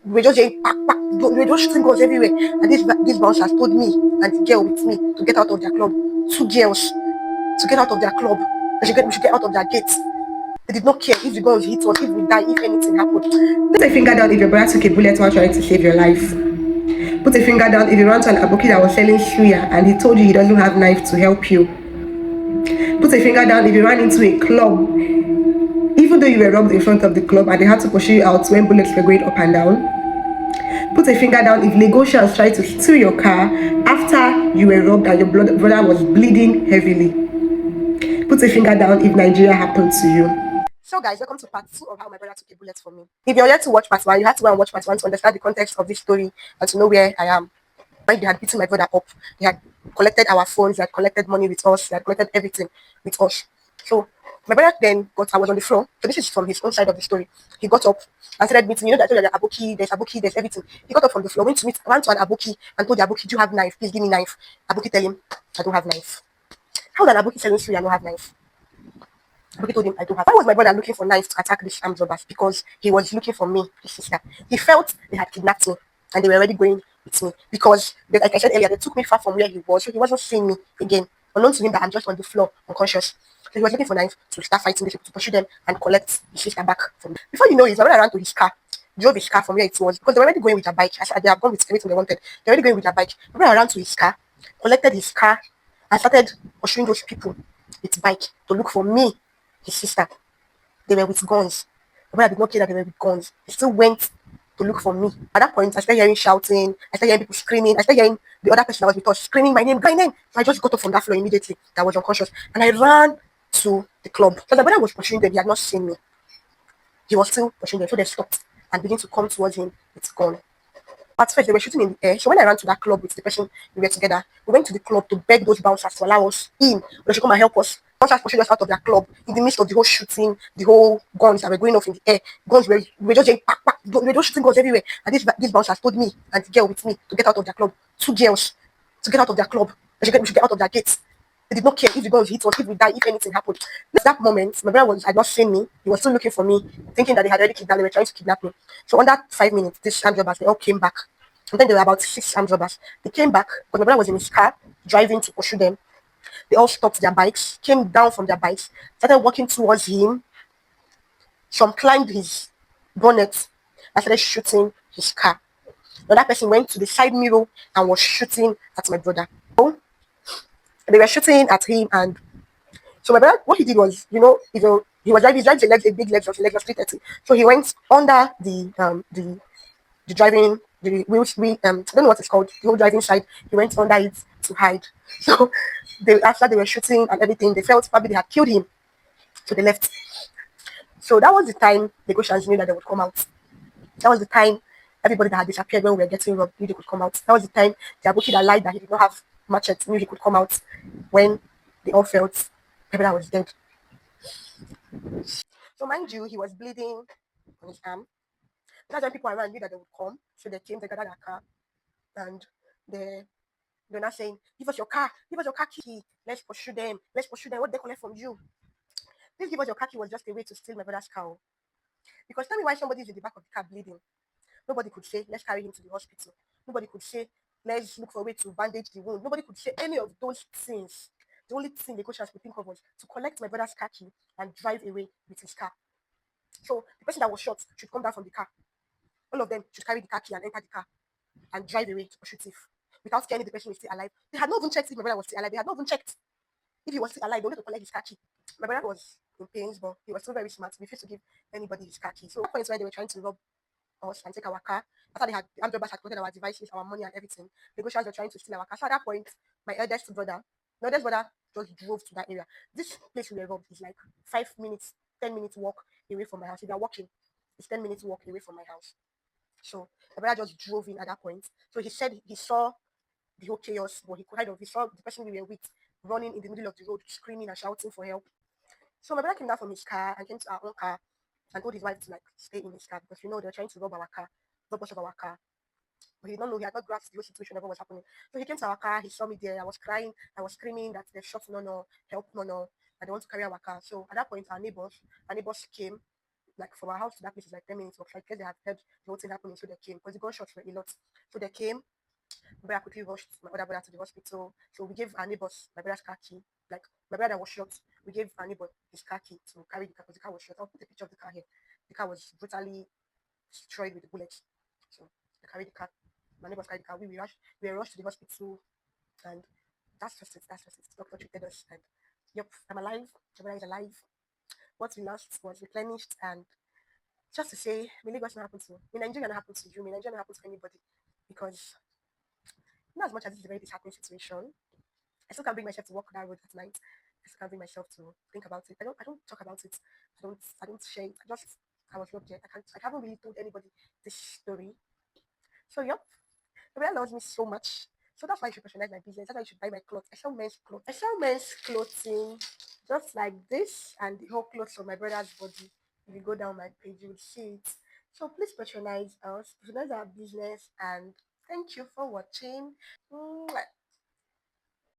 We were just saying, pack, pack. We were just shooting guns everywhere. And this bouncers told me and the girl with me to get out of their club. Two girls to get out of their club. We should get out of their gates. They did not care if the guns hit us, if we die, if anything happened. Put a finger down if your brother took a bullet while trying to save your life. Put a finger down if you ran to an aboki that was selling suya and he told you he doesn't have knife to help you. Put a finger down if you ran into a club, even though you were robbed in front of the club and they had to pursue you out when bullets were going up and down. Put a finger down if Lagosians tried to steal your car after you were robbed and your brother was bleeding heavily. Put a finger down if Nigeria happened to you. So guys, welcome to part 2 of how my brother took a bullet for me. If you're yet to watch part 1, you have to go and watch part 1 to understand the context of this story and to know where I am. Right, they had beaten my brother up. They had collected our phones, they had collected money with us, they had collected everything with us. So my brother then I was on the floor. So this is from his own side of the story. He got up and started meeting. You know that I told you there's aboki, there's everything. He got up from the floor, ran to an aboki and told the aboki, do you have knife? Please give me knife. Aboki tell him, I don't have knife. How did aboki selling suya I don't have knife? Aboki told him, I don't have. Why was my brother looking for knives to attack these armed robbers? Because he was looking for me, his sister. He felt they had kidnapped me and they were already going with me. Because, like I said earlier, they took me far from where he was, so he wasn't seeing me again. Unknown to him that I'm just on the floor, unconscious. So he was looking for knives to start fighting these people, to pursue them and collect his sister back from them. Before you know it, my brother ran to his car, drove his car from where it was, because they were already going with their bike. They have gone with everything they wanted. They're already going with their bike. My brother ran to his car, collected his car, and started pursuing those people with bike to look for me, his sister. They were with guns. But I did not care that they were with guns. They still went to look for me. At that point, I started hearing shouting. I started hearing people screaming. I started hearing the other person that was with us screaming my name, my name. So I just got up from that floor immediately. I was unconscious. And I ran to the club. So the brother was pursuing them. He had not seen me. He was still pursuing them. So they stopped and began to come towards him with gun. At first, they were shooting in the air. So when I ran to that club with the person we were together, we went to the club to beg those bouncers to allow us in. They should come and help us. Bouncers pushing us out of their club in the midst of the whole shooting, the whole guns that were going off in the air. We were just saying, pack, pack. We were just shooting guns everywhere. And these bouncers told me and the girl with me to get out of their club. Two girls to get out of their club. We should get out of their gates. They did not care if the guns hit us, if we die, if anything happened. At that moment, my brother had not seen me. He was still looking for me, thinking that they had already kidnapped. They were trying to kidnap me. So under 5 minutes, these armed robbers, they all came back. And then there were about 6 armed robbers. They came back, but my brother was in his car, driving to pursue them. They all stopped their bikes, came down from their bikes, started walking towards him. Some climbed his bonnet and started shooting his car. Another person went to the side mirror and was shooting at my brother. So they were shooting at him, and so my brother, what he did was, he was driving, a big Lexus 330. So he went under the driving, the wheels, I don't know what it's called, the whole driving side. He went under it to hide. So after they were shooting and everything, they felt probably they had killed him. So they left. So that was the time the Goshians knew that they would come out. That was the time everybody that had disappeared when we were getting robbed knew they could come out. That was the time the Aboki that lied that he did not have machete knew he could come out when they all felt everyone was dead. So mind you, he was bleeding on his arm. That's when people around knew that they would come. So they came, they gathered their car, and they're not saying, give us your car key, let's pursue them, what they collect from you. This give us your car key was just a way to steal my brother's car. Because tell me why somebody is in the back of the car bleeding. Nobody could say, let's carry him to the hospital. Nobody could say, let's look for a way to bandage the wound. Nobody could say any of those things. The only thing the coach could think of was to collect my brother's car key and drive away with his car. So the person that was shot should come down from the car. All of them should carry the car key and enter the car and drive away to pursue thief without scaring the person is still alive. They had not even checked if my brother was still alive. They had not even checked if he was still alive. They wanted to collect his car key. My brother was in pains, but he was still very smart. He refused to give anybody his car key. So at points when they were trying to rob us and take our car, after the armed robbers had collected our devices, our money and everything, the Goshians were trying to steal our car. So at that point, my eldest brother just drove to that area. This place we were robbed is like 5 minutes, 10 minutes walk away from my house. If you're walking, it's 10 minutes walk away from my house. So my brother just drove in at that point. So he said he saw the whole chaos, but he saw the person we were with running in the middle of the road, screaming and shouting for help. So my brother came down from his car and came to our own car and told his wife to like stay in his car because they were trying to rob us of our car. But he did not know, he had not grasped the whole situation, what was happening. So he came to our car, he saw me there, I was crying, I was screaming that they shot no, help no, and they want to carry our car. So at that point our neighbors came Like from our house to that place is like 10 minutes walk. So I guess they have heard the whole thing happening, so they came because the gunshots were a lot. So they came. My brother quickly rushed my other brother to the hospital. So we gave our neighbors my brother's car key. Like my brother was shot. We gave our neighbor his car key to carry the car because the car was shot. I'll put a picture of the car here. The car was brutally destroyed with the bullets. So they carried the car. My neighbors carried the car. We were rushed to the hospital, and that's just it. That's just it. The doctor treated us, and yep, I'm alive. My brother is alive. What we lost was replenished, and just to say, may Lagos not happen to may Nigeria not happen to you, may Nigeria not happen to anybody, because not as much as this is a very disheartening situation, I still can't bring myself to walk that road at night. I still can't bring myself to think about it. I don't talk about it. I don't share it. I was robbed yet. I haven't really told anybody this story. So yep. The brand loves me so much. So that's why you should patronize my business. That's why you should buy my clothes. I sell men's clothes. I sell men's clothing just like this and the whole clothes from my brother's body. If you go down my page, you will see it. So please patronize us, patronize our business, and thank you for watching. Mwah.